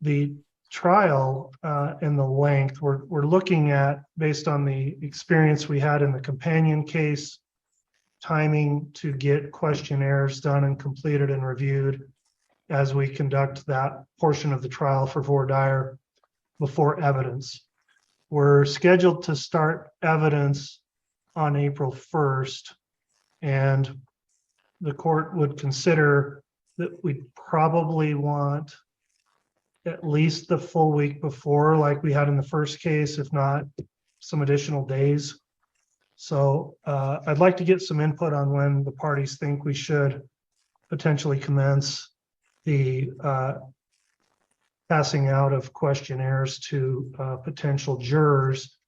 the trial and the length, we're looking at, based on the experience we had in the companion case, timing to get questionnaires done and completed and reviewed as we conduct that portion of the trial for voir dire before evidence. We're scheduled to start evidence on April 1st, and the court would consider that we probably want at least the full week before, like we had in the first case, if not some additional days. So I'd like to get some input on when the parties think we should potentially commence the passing out of questionnaires to potential jurors,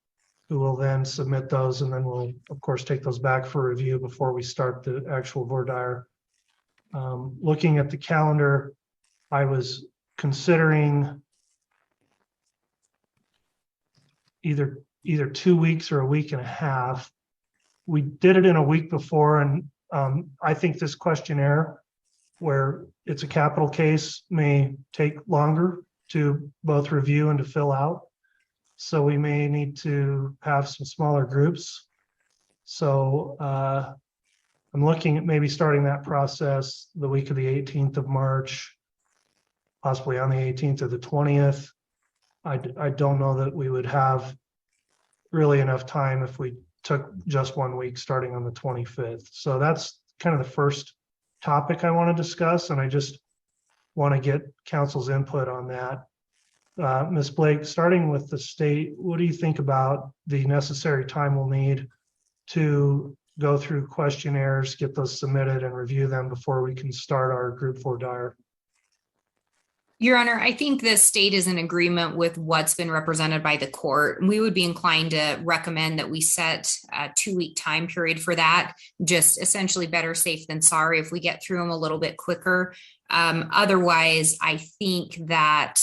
who will then submit those, and then we'll of course take those back for review before we start the actual voir dire. Looking at the calendar, I was considering either 2 weeks or a week and a half. We did it in a week before, and I think this questionnaire, where it's a capital case, may take longer to both review and to fill out. So we may need to have some smaller groups. So I'm looking at maybe starting that process the week of the 18th of March, possibly on the 18th or the 20th. I don't know that we would have really enough time if we took just 1 week starting on the 25th. So that's kind of the first topic I want to discuss, and I just want to get council's input on that. Ms. Blake, starting with the state, what do you think about the necessary time we'll need to go through questionnaires, get those submitted and review them before we can start our group voir dire? Your Honor, I think the state is in agreement with what's been represented by the court. We would be inclined to recommend that we set a 2-week time period for that. Just essentially better safe than sorry if we get through them a little bit quicker. Otherwise, I think that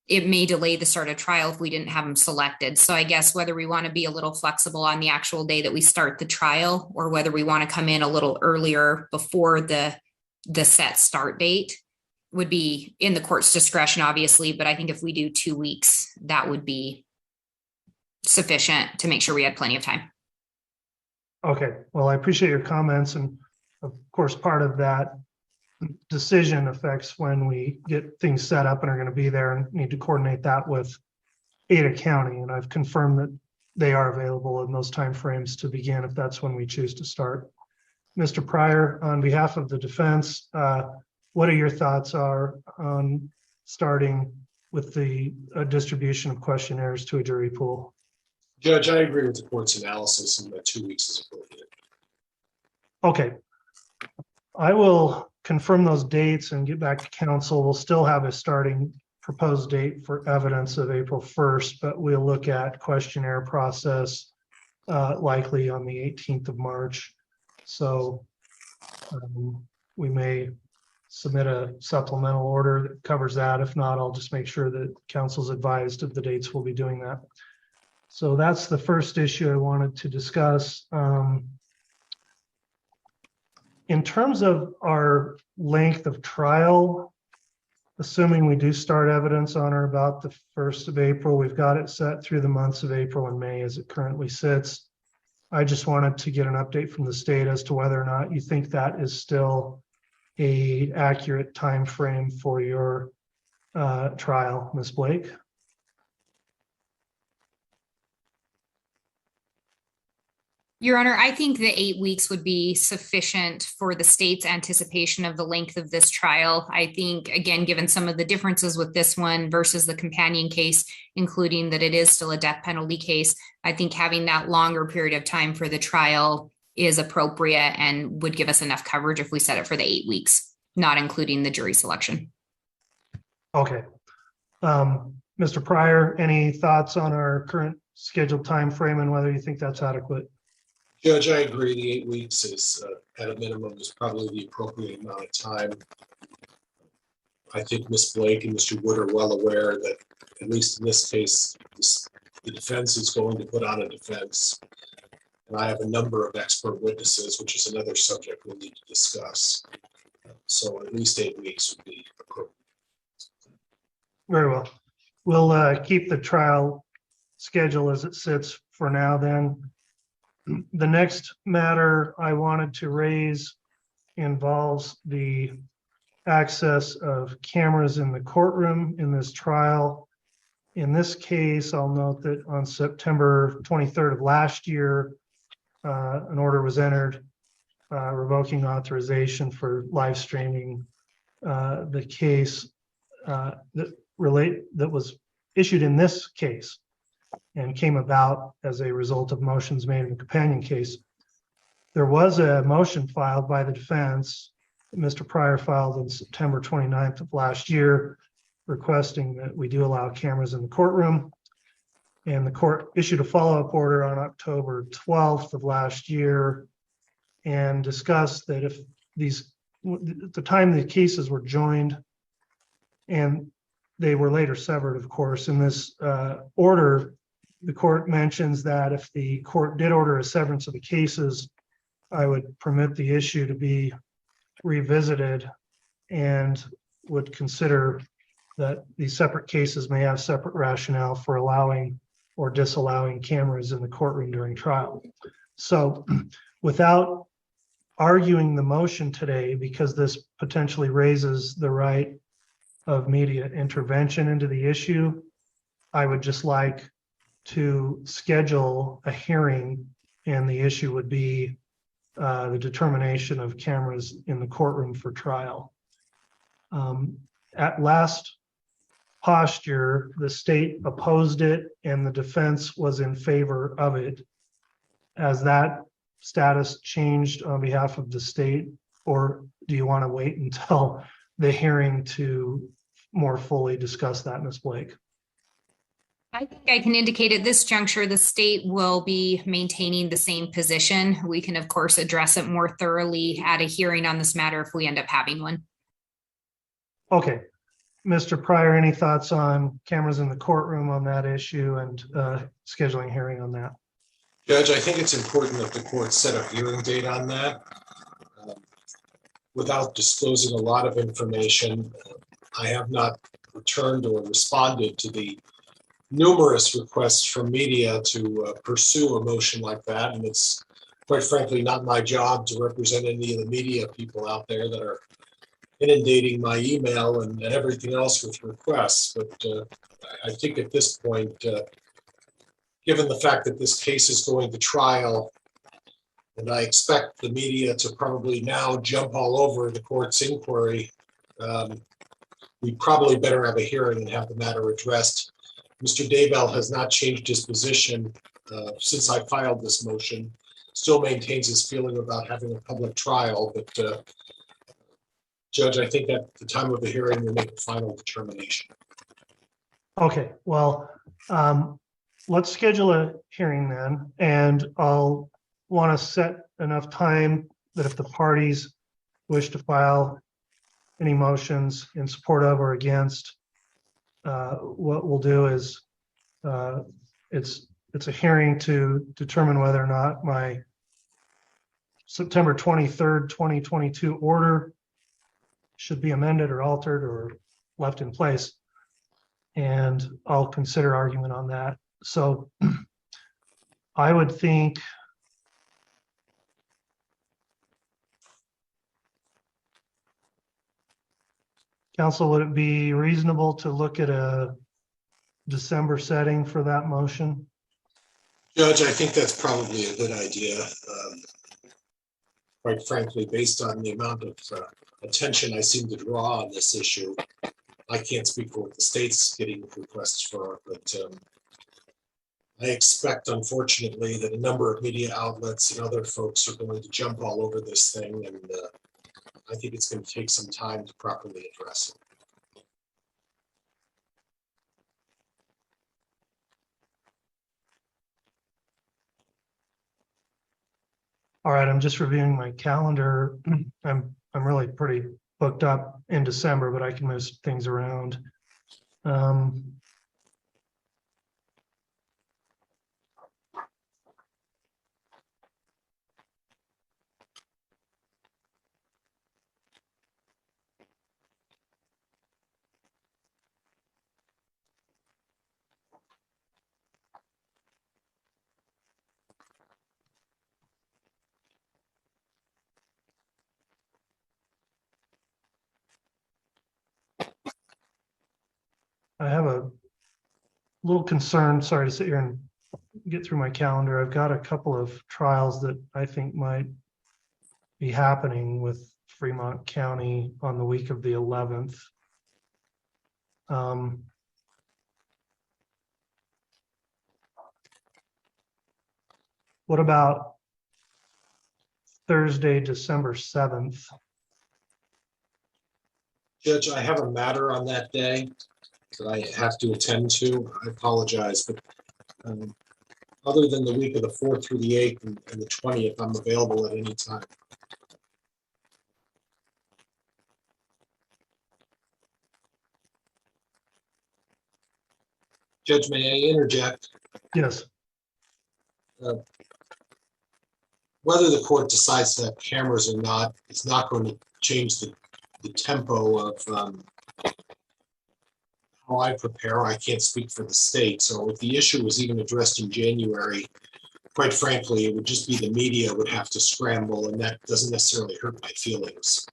it may delay the start of trial if we didn't have them selected. So I guess whether we want to be a little flexible on the actual day that we start the trial, or whether we want to come in a little earlier before the set start date, would be in the court's discretion, obviously. But I think if we do 2 weeks, that would be sufficient to make sure we had plenty of time. Okay, well, I appreciate your comments. And of course, part of that decision affects when we get things set up and are going to be there, and need to coordinate that with Ada County. And I've confirmed that they are available in those timeframes to begin if that's when we choose to start. Mr. Pryor, on behalf of the defense, what are your thoughts on starting with the distribution of questionnaires to a jury pool? Judge, I agree with the court's analysis, and that 2 weeks is appropriate. Okay. I will confirm those dates and get back to council. We'll still have a starting proposed date for evidence of April 1st, but we'll look at questionnaire process likely on the 18th of March. So we may submit a supplemental order that covers that. If not, I'll just make sure that council's advised of the dates we'll be doing that. So that's the first issue I wanted to discuss. In terms of our length of trial, assuming we do start evidence on or about the 1st of April, we've got it set through the months of April and May as it currently sits. I just wanted to get an update from the state as to whether or not you think that is still an accurate time frame for your trial, Ms. Blake. Your Honor, I think the 8 weeks would be sufficient for the state's anticipation of the length of this trial. I think, again, given some of the differences with this one versus the companion case, including that it is still a death penalty case, I think having that longer period of time for the trial is appropriate and would give us enough coverage if we set it for the 8 weeks, not including the jury selection. Okay. Mr. Pryor, any thoughts on our current scheduled time frame and whether you think that's adequate? Judge, I agree. The 8 weeks is, at a minimum, is probably the appropriate amount of time. I think Ms. Blake and Mr. Wood are well aware that, at least in this case, the defense is going to put on a defense. And I have a number of expert witnesses, which is another subject we'll need to discuss. So at least 8 weeks would be appropriate. Very well. We'll keep the trial schedule as it sits for now then. The next matter I wanted to raise involves the access of cameras in the courtroom in this trial. In this case, I'll note that on September 23rd of last year, an order was entered revoking authorization for live streaming the case that was issued in this case and came about as a result of motions made in the companion case. There was a motion filed by the defense that Mr. Pryor filed on September 29th of last year, requesting that we do allow cameras in the courtroom. And the court issued a follow-up order on October 12th of last year and discussed that if these, at the time the cases were joined and they were later severed, of course, in this order, the court mentions that if the court did order a severance of the cases, I would permit the issue to be revisited and would consider that these separate cases may have separate rationale for allowing or disallowing cameras in the courtroom during trial. So without arguing the motion today, because this potentially raises the right of media intervention into the issue, I would just like to schedule a hearing, and the issue would be the determination of cameras in the courtroom for trial. At last posture, the state opposed it and the defense was in favor of it. Has that status changed on behalf of the state, or do you want to wait until the hearing to more fully discuss that, Ms. Blake? I think I can indicate at this juncture, the state will be maintaining the same position. We can, of course, address it more thoroughly at a hearing on this matter if we end up having one. Okay. Mr. Pryor, any thoughts on cameras in the courtroom on that issue and scheduling a hearing on that? Judge, I think it's important that the court set a hearing date on that. Without disclosing a lot of information, I have not returned or responded to the numerous requests from media to pursue a motion like that. And it's quite frankly not my job to represent any of the media people out there that are inundating my email and everything else with requests. But I think at this point, given the fact that this case is going to trial, and I expect the media to probably now jump all over the court's inquiry, we probably better have a hearing and have the matter addressed. Mr. Daybell has not changed his position since I filed this motion, still maintains his feeling about having a public trial, but Judge, I think at the time of the hearing, we'll make a final determination. Okay, well, let's schedule a hearing then, and I'll want to set enough time that if the parties wish to file any motions in support of or against, what we'll do is it's a hearing to determine whether or not my September 23rd, 2022 order should be amended or altered or left in place. And I'll consider argument on that. So I would think counsel, would it be reasonable to look at a December setting for that motion? Judge, I think that's probably a good idea. Quite frankly, based on the amount of attention I seem to draw on this issue, I can't speak for what the state's getting requests for, but I expect, unfortunately, that a number of media outlets and other folks are going to jump all over this thing, and I think it's going to take some time to properly address it. All right, I'm just reviewing my calendar. I'm really pretty booked up in December, but I can move things around. I have a little concern, sorry to sit here and get through my calendar. I've got a couple of trials that I think might be happening with Fremont County on the week of the 11th. What about Thursday, December 7th? Judge, I have a matter on that day that I have to attend to. I apologize, but other than the week of the 4th through the 8th and the 20th, I'm available at any time. Judge, may I interject? Yes. Whether the court decides to have cameras or not is not going to change the tempo of how I prepare. I can't speak for the state. So if the issue was even addressed in January, quite frankly, it would just be the media would have to scramble, and that doesn't necessarily hurt my feelings.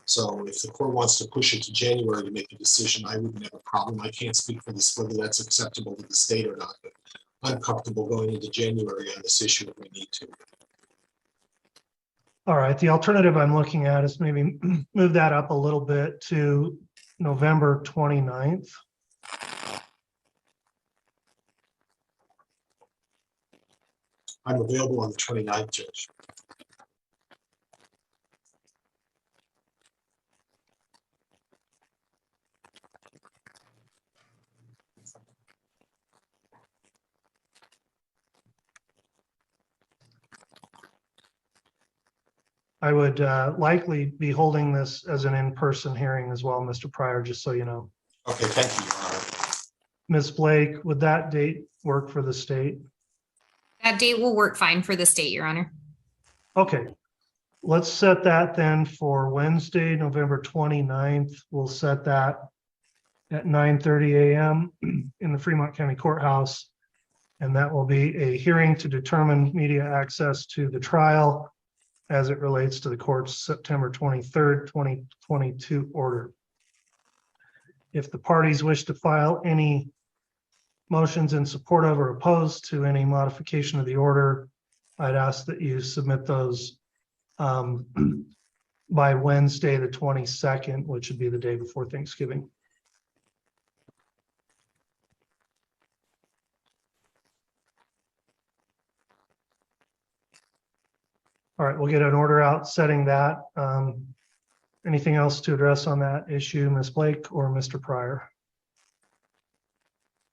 So if the court wants to push it to January to make a decision, I wouldn't have a problem. I can't speak for this, whether that's acceptable to the state or not, but I'm comfortable going into January on this issue if we need to. All right, the alternative I'm looking at is maybe move that up a little bit to November 29th. I'm available on the 29th, Judge. I would likely be holding this as an in-person hearing as well, Mr. Pryor, just so you know. Okay, thank you, Your Honor. Ms. Blake, would that date work for the state? That date will work fine for the state, Your Honor. Okay, let's set that then for Wednesday, November 29th. We'll set that at 9:30 a.m. in the Fremont County Courthouse. And that will be a hearing to determine media access to the trial as it relates to the court's September 23rd, 2022 order. If the parties wish to file any motions in support of or opposed to any modification of the order, I'd ask that you submit those by Wednesday, the 22nd, which would be the day before Thanksgiving. All right, we'll get an order out setting that. Anything else to address on that issue, Ms. Blake or Mr. Pryor?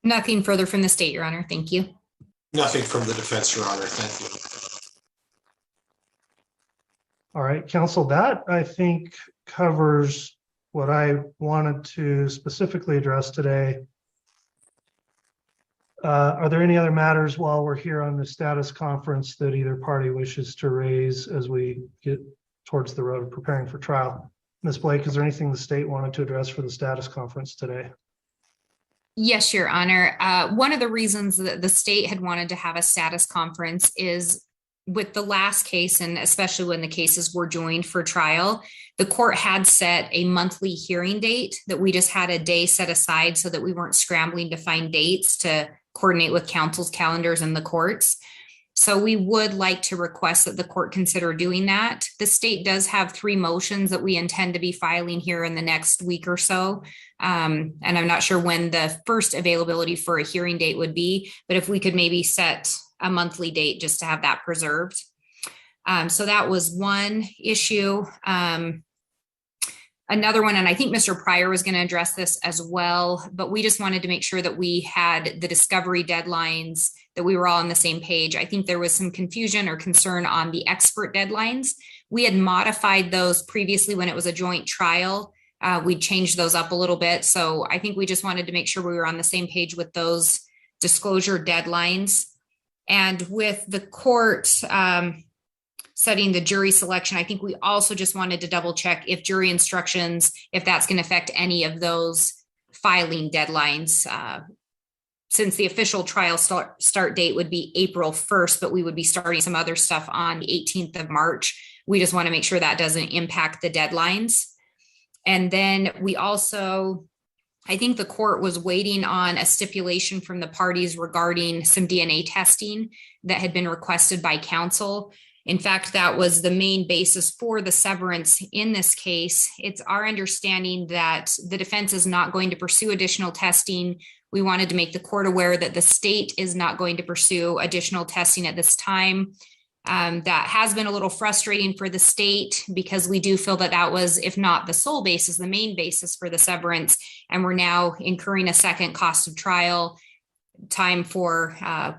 Nothing further from the state, Your Honor. Thank you. Nothing from the defense, Your Honor. Thank you. All right, counsel, that I think covers what I wanted to specifically address today. Are there any other matters while we're here on the status conference that either party wishes to raise as we get towards the road of preparing for trial? Ms. Blake, is there anything the state wanted to address for the status conference today? Yes, Your Honor. One of the reasons that the state had wanted to have a status conference is with the last case, and especially when the cases were joined for trial, the court had set a monthly hearing date that we just had a day set aside so that we weren't scrambling to find dates to coordinate with counsel's calendars and the courts. So we would like to request that the court consider doing that. The state does have 3 motions that we intend to be filing here in the next week or so. And I'm not sure when the first availability for a hearing date would be, but if we could maybe set a monthly date just to have that preserved. So that was one issue. Another one, and I think Mr. Pryor was going to address this as well, but we just wanted to make sure that we had the discovery deadlines, that we were all on the same page. I think there was some confusion or concern on the expert deadlines. We had modified those previously when it was a joint trial. We changed those up a little bit. So I think we just wanted to make sure we were on the same page with those disclosure deadlines. And with the court setting the jury selection, I think we also just wanted to double check if jury instructions, if that's going to affect any of those filing deadlines. Since the official trial start date would be April 1st, but we would be starting some other stuff on the 18th of March. We just want to make sure that doesn't impact the deadlines. And then we also I think the court was waiting on a stipulation from the parties regarding some DNA testing that had been requested by counsel. In fact, that was the main basis for the severance in this case. It's our understanding that the defense is not going to pursue additional testing. We wanted to make the court aware that the state is not going to pursue additional testing at this time. That has been a little frustrating for the state because we do feel that that was, if not the sole basis, the main basis for the severance. And we're now incurring a second cost of trial, time for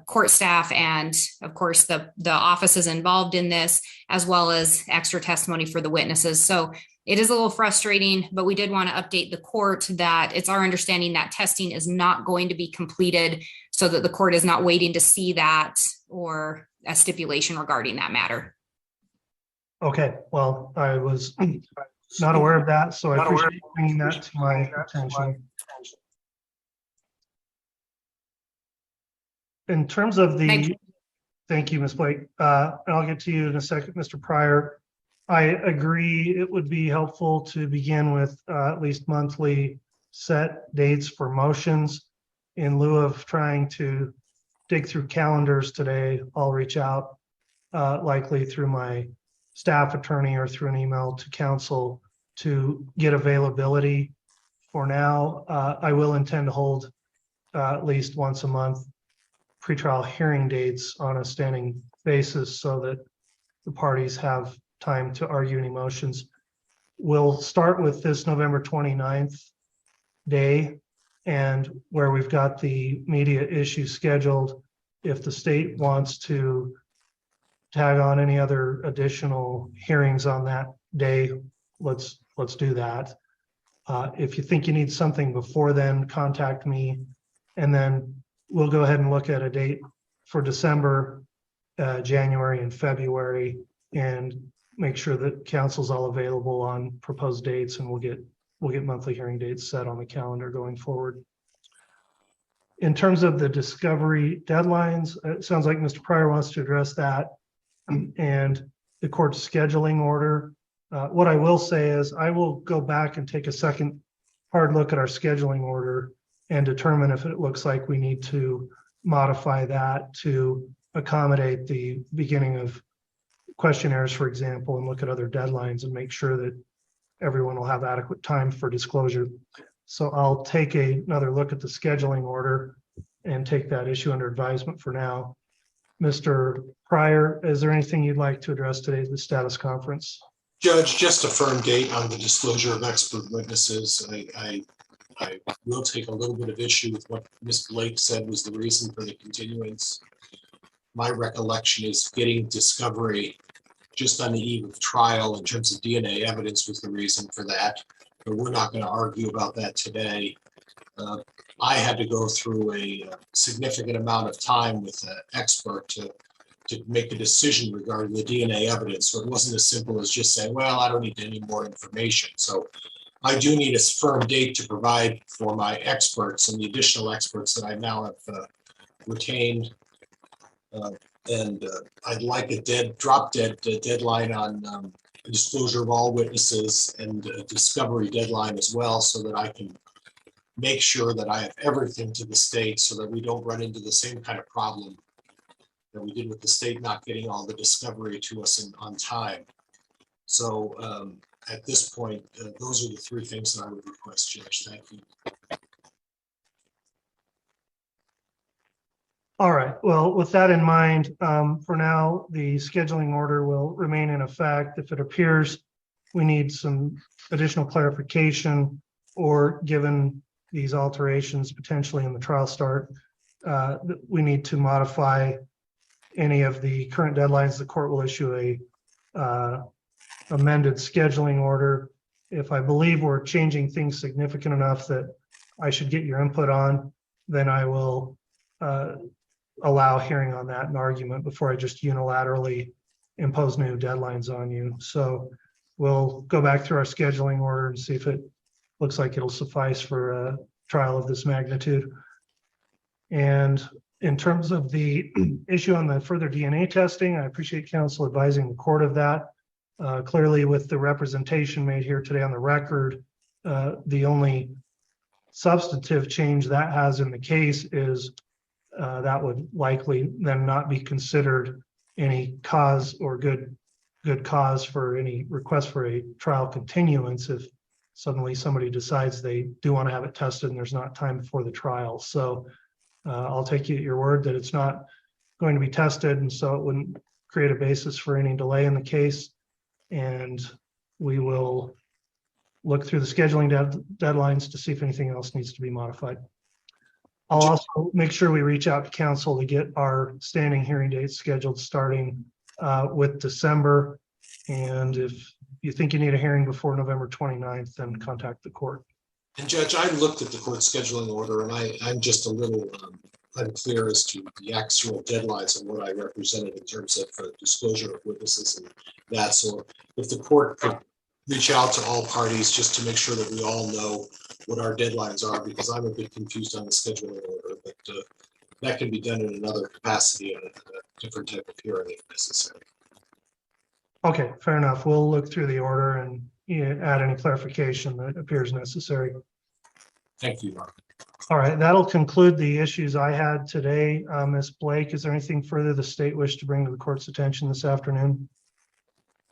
court staff and, of course, the offices involved in this, as well as extra testimony for the witnesses. So it is a little frustrating, but we did want to update the court that it's our understanding that testing is not going to be completed so that the court is not waiting to see that or a stipulation regarding that matter. Okay, well, I was not aware of that, so I appreciate you bringing that to my attention. In terms of thank you, Ms. Blake. And I'll get to you in a second, Mr. Pryor. I agree it would be helpful to begin with at least monthly set dates for motions. In lieu of trying to dig through calendars today, I'll reach out likely through my staff attorney or through an email to counsel to get availability. For now, I will intend to hold at least once a month pretrial hearing dates on a standing basis so that the parties have time to argue any motions. We'll start with this November 29th day, and where we've got the media issue scheduled. If the state wants to tag on any other additional hearings on that day, let's do that. If you think you need something before then, contact me, and then we'll go ahead and look at a date for December, January, and February, and make sure that council's all available on proposed dates, and we'll get monthly hearing dates set on the calendar going forward. In terms of the discovery deadlines, it sounds like Mr. Pryor wants to address that and the court's scheduling order. What I will say is I will go back and take a second hard look at our scheduling order and determine if it looks like we need to modify that to accommodate the beginning of questionnaires, for example, and look at other deadlines and make sure that everyone will have adequate time for disclosure. So I'll take another look at the scheduling order and take that issue under advisement for now. Mr. Pryor, is there anything you'd like to address today at the status conference? Judge, just a firm date on the disclosure of expert witnesses. I will take a little bit of issue with what Ms. Blake said was the reason for the continuance. My recollection is getting discovery just on the eve of trial in terms of DNA evidence was the reason for that. But we're not going to argue about that today. I had to go through a significant amount of time with an expert to make a decision regarding the DNA evidence. So it wasn't as simple as just saying, well, I don't need any more information. So I do need a firm date to provide for my experts and the additional experts that I now have retained. And I'd like a drop-dead deadline on disclosure of all witnesses and a discovery deadline as well, so that I can make sure that I have everything to the state so that we don't run into the same kind of problem that we did with the state not getting all the discovery to us on time. So at this point, those are the three things that I would request, Judge. Thank you. All right, well, with that in mind, for now, the scheduling order will remain in effect. If it appears we need some additional clarification, or given these alterations potentially in the trial start, we need to modify any of the current deadlines, the court will issue a amended scheduling order. If I believe we're changing things significant enough that I should get your input on, then I will allow hearing on that and argument before I just unilaterally impose new deadlines on you. So we'll go back through our scheduling order and see if it looks like it'll suffice for a trial of this magnitude. And in terms of the issue on the further DNA testing, I appreciate counsel advising the court of that. Clearly, with the representation made here today on the record, the only substantive change that has in the case is that would likely then not be considered any cause or good cause for any request for a trial continuance if suddenly somebody decides they do want to have it tested and there's not time before the trial. So I'll take you at your word that it's not going to be tested, and so it wouldn't create a basis for any delay in the case. And we will look through the scheduling deadlines to see if anything else needs to be modified. I'll also make sure we reach out to council to get our standing hearing dates scheduled starting with December. And if you think you need a hearing before November 29th, then contact the court. And Judge, I looked at the court scheduling order and I'm just a little unclear as to the actual deadlines and what I represented in terms of disclosure of witnesses and that. So if the court could reach out to all parties just to make sure that we all know what our deadlines are, because I'm a bit confused on the scheduling order, but that can be done in another capacity and a different type of hearing if necessary. Okay, fair enough. We'll look through the order and add any clarification that appears necessary. Thank you, Mark. All right, that'll conclude the issues I had today. Ms. Blake, is there anything further the state wish to bring to the court's attention this afternoon?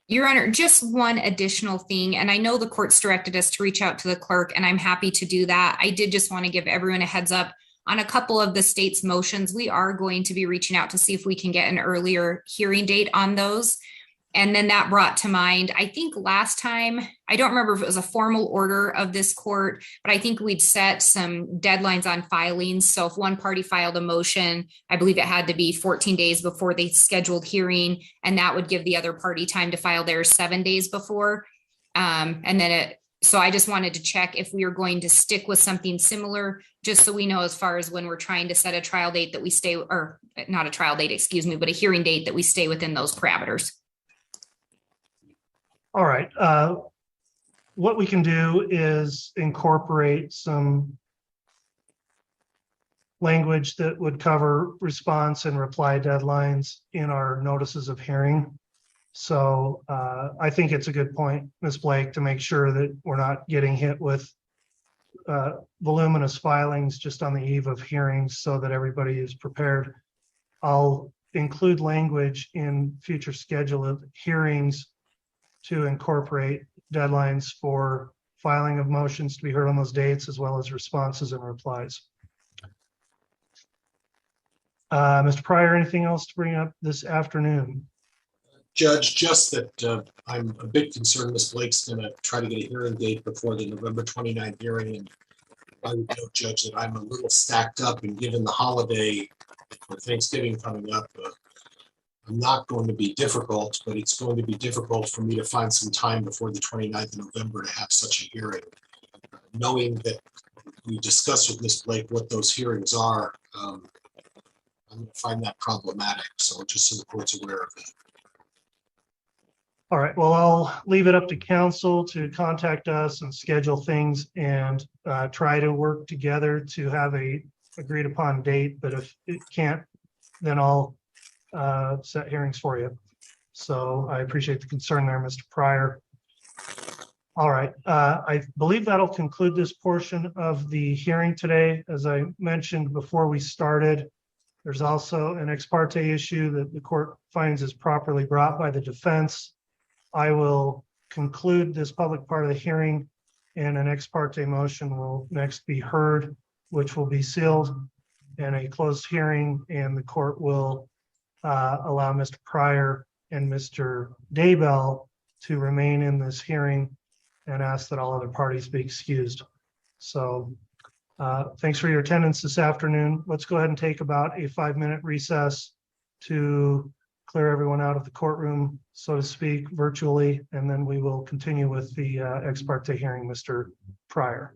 Your Honor, just one additional thing, and I know the court's directed us to reach out to the clerk, and I'm happy to do that. I did just want to give everyone a heads up on a couple of the state's motions. We are going to be reaching out to see if we can get an earlier hearing date on those. And then that brought to mind, I think last time, I don't remember if it was a formal order of this court, but I think we'd set some deadlines on filings. So if one party filed a motion, I believe it had to be 14 days before the scheduled hearing, and that would give the other party time to file theirs 7 days before. So I just wanted to check if we are going to stick with something similar, just so we know as far as when we're trying to set a trial date that we stay, or not a trial date, excuse me, but a hearing date that we stay within those parameters. All right. What we can do is incorporate some language that would cover response and reply deadlines in our notices of hearing. So I think it's a good point, Ms. Blake, to make sure that we're not getting hit with voluminous filings just on the eve of hearings, so that everybody is prepared. I'll include language in future schedule of hearings to incorporate deadlines for filing of motions to be heard on those dates, as well as responses and replies. Mr. Pryor, anything else to bring up this afternoon? Judge, just that I'm a bit concerned Ms. Blake's going to try to get a hearing date before the November 29th hearing. And I would note, Judge, that I'm a little stacked up, and given the holiday for Thanksgiving coming up, I'm not going to be difficult, but it's going to be difficult for me to find some time before the 29th of November to have such a hearing. Knowing that we discussed with Ms. Blake what those hearings are, I'm going to find that problematic. So just so the court's aware of it. All right, well, I'll leave it up to council to contact us and schedule things and try to work together to have a agreed upon date. But if it can't, then I'll set hearings for you. So I appreciate the concern there, Mr. Pryor. All right, I believe that'll conclude this portion of the hearing today. As I mentioned before we started, there's also an ex parte issue that the court finds is properly brought by the defense. I will conclude this public part of the hearing, and an ex parte motion will next be heard, which will be sealed in a closed hearing, and the court will allow Mr. Pryor and Mr. Daybell to remain in this hearing and ask that all other parties be excused. So thanks for your attendance this afternoon. Let's go ahead and take about a 5-minute recess to clear everyone out of the courtroom, so to speak, virtually, and then we will continue with the ex parte hearing, Mr. Pryor.